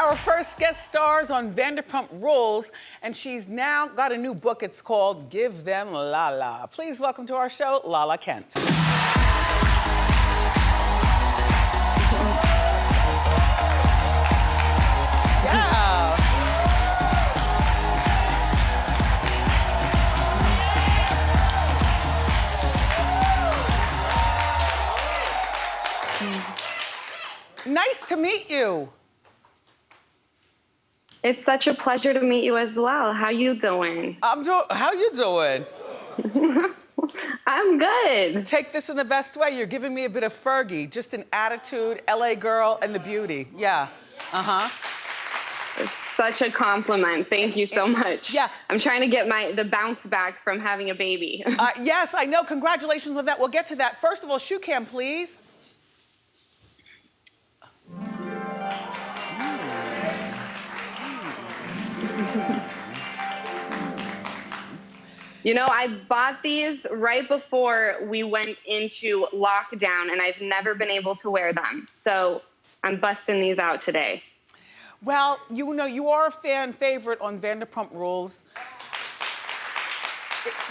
our first guest stars on Vanderpump Rules, and she's now got a new book. It's called Give Them Lala. Please welcome to our show, Lala Kent. Yeah. Nice to meet you. It's such a pleasure to meet you as well. How you doing? How you doing? I'm good. Take this in the best way. You're giving me a bit of Fergie, just an attitude, LA girl, and the beauty. Yeah. It's such a compliment. Thank you so much. Yeah. I'm trying to get the bounce back from having a baby. Yes, I know. Congratulations on that. We'll get to that. First of all, shoe cam, please. You know, I bought these right before we went into lockdown, and I've never been able to wear them. So I'm busting these out today. Well, you know, you are a fan favorite on Vanderpump Rules.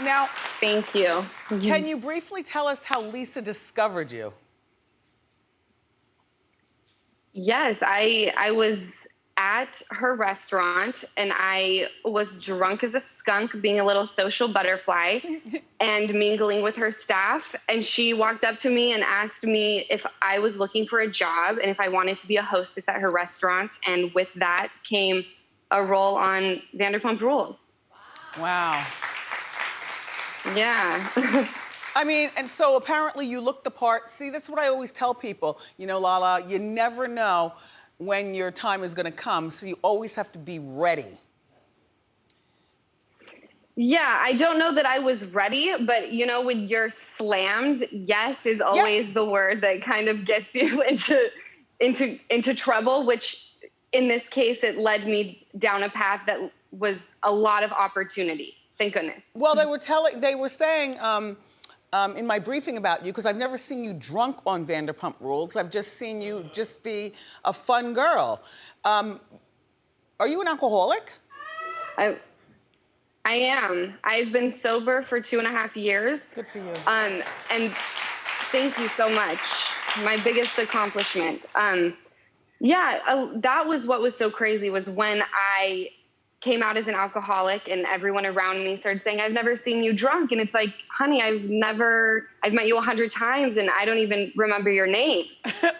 Now, thank you. Can you briefly tell us how Lisa discovered you? Yes, I was at her restaurant and I was drunk as a skunk, being a little social butterfly and mingling with her staff. And she walked up to me and asked me if I was looking for a job and if I wanted to be a hostess at her restaurant. And with that came a role on Vanderpump Rules. Wow. Yeah. I mean, and so apparently you look the part. See, that's what I always tell people. You know, Lala, you never know when your time is gonna come, so you always have to be ready. Yeah, I don't know that I was ready, but you know, when you're slammed, yes is always the word that kind of gets you into trouble, which in this case, it led me down a path that was a lot of opportunity. Thank goodness. Well, they were saying in my briefing about you, because I've never seen you drunk on Vanderpump Rules. I've just seen you just be a fun girl. Are you an alcoholic? I am. I've been sober for 2.5 years. Good for you. And thank you so much. My biggest accomplishment. That was what was so crazy, was when I came out as an alcoholic and everyone around me started saying, I've never seen you drunk. And it's like, honey, I've met you 100 times and I don't even remember your name.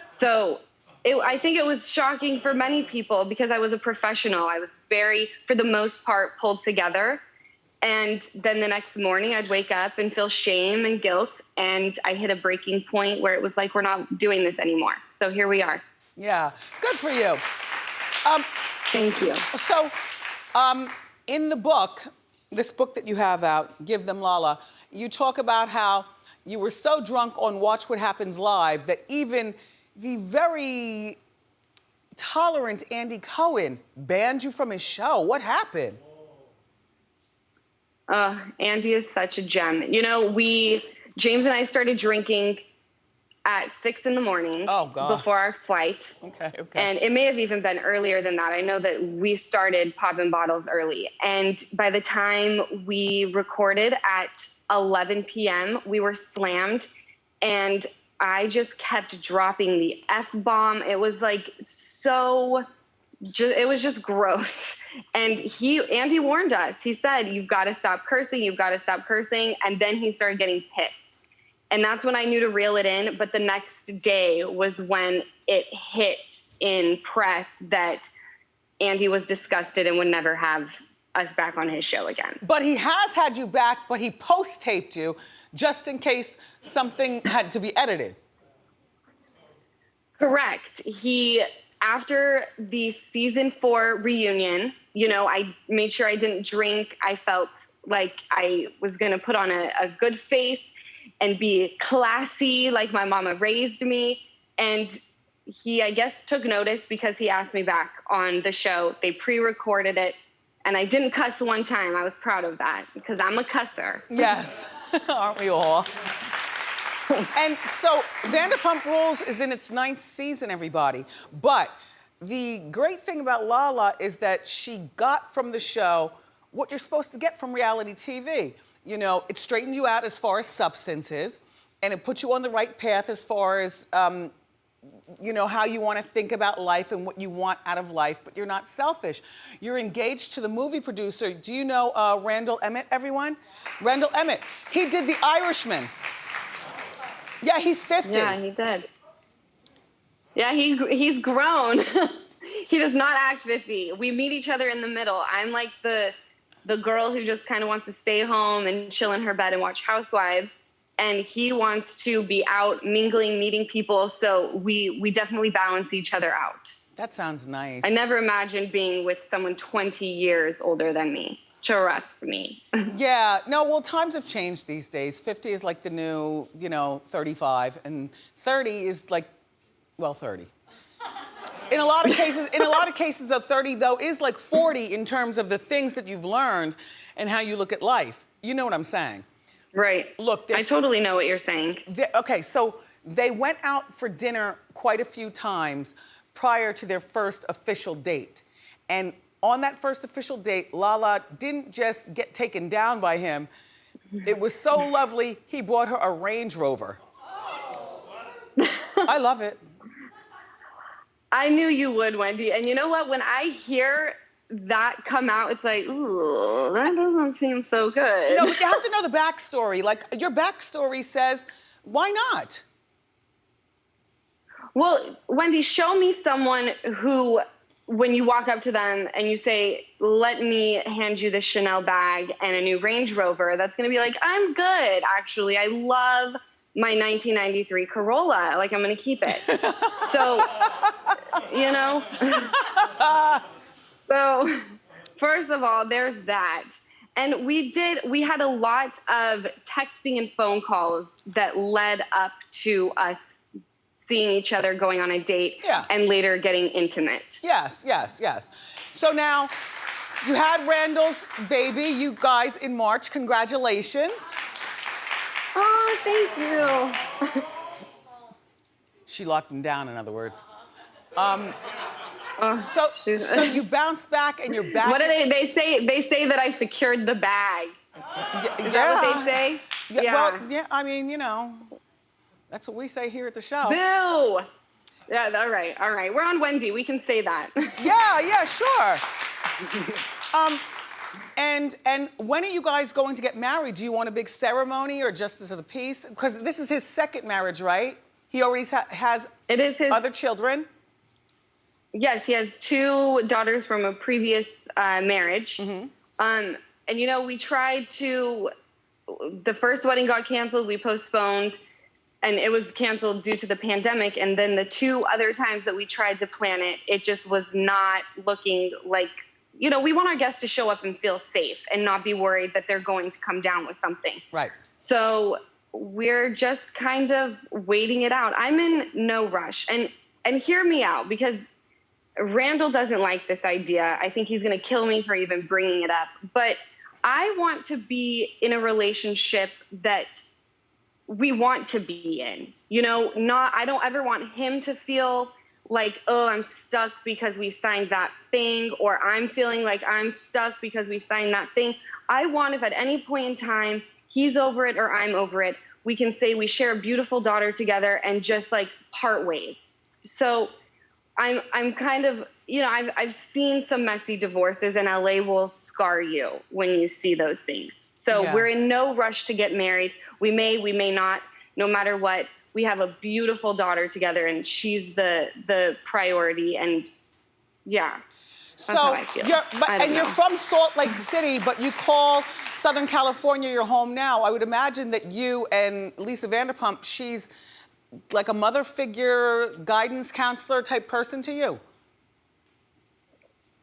So I think it was shocking for many people because I was a professional. I was very, for the most part, pulled together. And then the next morning I'd wake up and feel shame and guilt. And I hit a breaking point where it was like, we're not doing this anymore. So here we are. Yeah, good for you. Thank you. So, in the book, this book that you have out, Give Them Lala, you talk about how you were so drunk on Watch What Happens Live that even the very tolerant Andy Cohen banned you from his show. What happened? Andy is such a gem. You know, James and I started drinking at 6 in the morning. Oh, God. Before our flight. Okay. And it may have even been earlier than that. I know that we started popping bottles early. And by the time we recorded at 11 p.m., we were slammed. And I just kept dropping the F-bomb. It was like it was just gross. And Andy warned us. He said, you've got to stop cursing. You've got to stop cursing. And then he started getting pissed. And that's when I knew to reel it in. But the next day was when it hit in press that Andy was disgusted and would never have us back on his show again. But he has had you back, but he post-taped you just in case something had to be edited. Correct. After the season 4 reunion, you know, I made sure I didn't drink. I felt like I was going to put on a good face and be classy like my mama raised me. And he, I guess, took notice because he asked me back on the show. They pre-recorded it, and I didn't cuss one time. I was proud of that because I'm a cusser. Yes, aren't we all? And so Vanderpump Rules is in its 9th season, everybody. But the great thing about Lala is that she got from the show what you're supposed to get from reality TV. You know, it straightened you out as far as substances, and it put you on the right path as far as, you know, how you want to think about life and what you want out of life, but you're not selfish. You're engaged to the movie producer. Do you know Randall Emmett, everyone? Randall Emmett. He did The Irishman. Yeah, he's 50. Yeah, he did. Yeah, he's grown. He does not act 50. We meet each other in the middle. I'm like the girl who just kind of wants to stay home and chill in her bed and watch Housewives. And he wants to be out mingling, meeting people. So we definitely balance each other out. That sounds nice. I never imagined being with someone 20 years older than me. Trust me. Yeah, no, well, times have changed these days. 50 is like the new, you know, 35, and 30 is like, well, 30. In a lot of cases, though, 30 though is like 40 in terms of the things that you've learned and how you look at life. You know what I'm saying? Right. Look, I totally know what you're saying. Okay, so they went out for dinner quite a few times prior to their first official date, and on that first official date, Lala didn't just get taken down by him. It was so lovely, he bought her a Range Rover. I love it. I knew you would, Wendy. And you know what? When I hear that come out, it's like, ooh, that doesn't seem so good. No, but you have to know the backstory. Like, your backstory says, why not? Well, Wendy, show me someone who, when you walk up to them and you say, let me hand you this Chanel bag and a new Range Rover, that's going to be like, I'm good, actually. I love my 1993 Corolla. Like, I'm going to keep it. So, you know. So, first of all, there's that. And we had a lot of texting and phone calls that led up to us seeing each other, going on a date, and later getting intimate. Yes, yes, yes. So now, you had Randall's baby, you guys, in March. Congratulations. Oh, thank you. She locked him down, in other words. So you bounce back and you're back. What do they say? They say that I secured the bag. Is that what they say? Yeah. Well, yeah, I mean, you know, that's what we say here at the show. Boo! Yeah, all right. We're on Wendy. We can say that. Yeah, sure. And when are you guys going to get married? Do you want a big ceremony or justice of the peace? Because this is his second marriage, right? He already has other children. Yes, he has 2 daughters from a previous marriage. Mm-hmm. And you know, we tried to. The first wedding got canceled. We postponed. And it was canceled due to the pandemic. And then the 2 other times that we tried to plan it, it just was not looking like, you know, we want our guests to show up and feel safe and not be worried that they're going to come down with something. Right. So we're just kind of waiting it out. I'm in no rush. And hear me out, because Randall doesn't like this idea. I think he's going to kill me for even bringing it up. But I want to be in a relationship that we want to be in, you know, I don't ever want him to feel like, oh, I'm stuck because we signed that thing, or I'm feeling like I'm stuck because we signed that thing. I want, if at any point in time he's over it or I'm over it, we can say we share a beautiful daughter together and just like part ways. So I'm kind of, you know, I've seen some messy divorces, and LA will scar you when you see those things. So we're in no rush to get married. We may not, no matter what. We have a beautiful daughter together, and she's the priority. And yeah, that's how I feel. You're from Salt Lake City, but you call Southern California your home now. I would imagine that you and Lisa Vanderpump, she's like a mother figure, guidance counselor type person to you.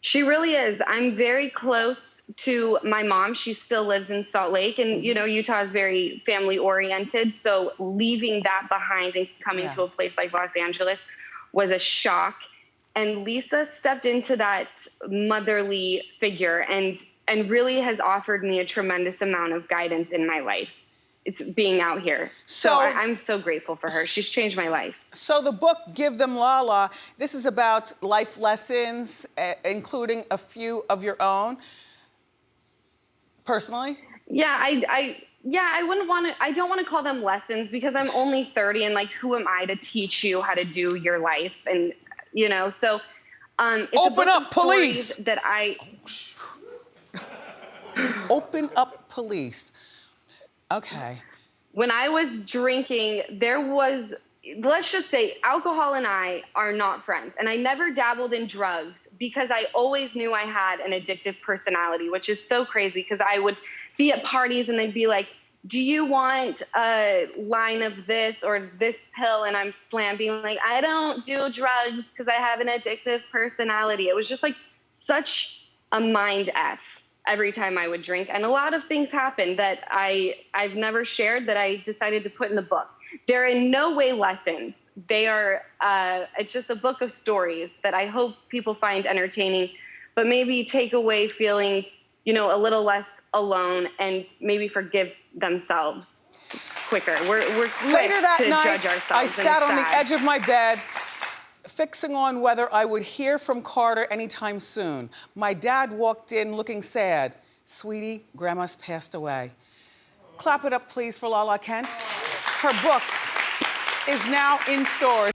She really is. I'm very close to my mom. She still lives in Salt Lake, and you know, Utah is very family oriented. So leaving that behind and coming to a place like Los Angeles was a shock. And Lisa stepped into that motherly figure and really has offered me a tremendous amount of guidance in my life. it's being out here. So I'm so grateful for her. She's changed my life. So the book, Give Them Lala, this is about life lessons, including a few of your own. Personally? Yeah, I wouldn't want to, I don't want to call them lessons because I'm only 30 and like, who am I to teach you how to do your life? And, you know, so it's Open a book up, of stories police. that I... Open up, police. Okay. When I was drinking, there was, let's just say, alcohol and I are not friends. And I never dabbled in drugs because I always knew I had an addictive personality, which is so crazy because I would be at parties and they'd be like, do you want a line of this or this pill? And I'm slam being like, I don't do drugs because I have an addictive personality. It was just like such a mind F every time I would drink. And a lot of things happened that I've never shared that I decided to put in the book. They're in no way lessons. They are, it's just a book of stories that I hope people find entertaining, but maybe take away feeling, you know, a little less alone and maybe forgive themselves quicker. We're quick Later that to night, judge ourselves. I sat on the edge of my bed, fixing on whether I would hear from Carter anytime soon. My dad walked in looking sad. Sweetie, Grandma's passed away. Clap it up, please, for Lala Kent. Her book is now in stores.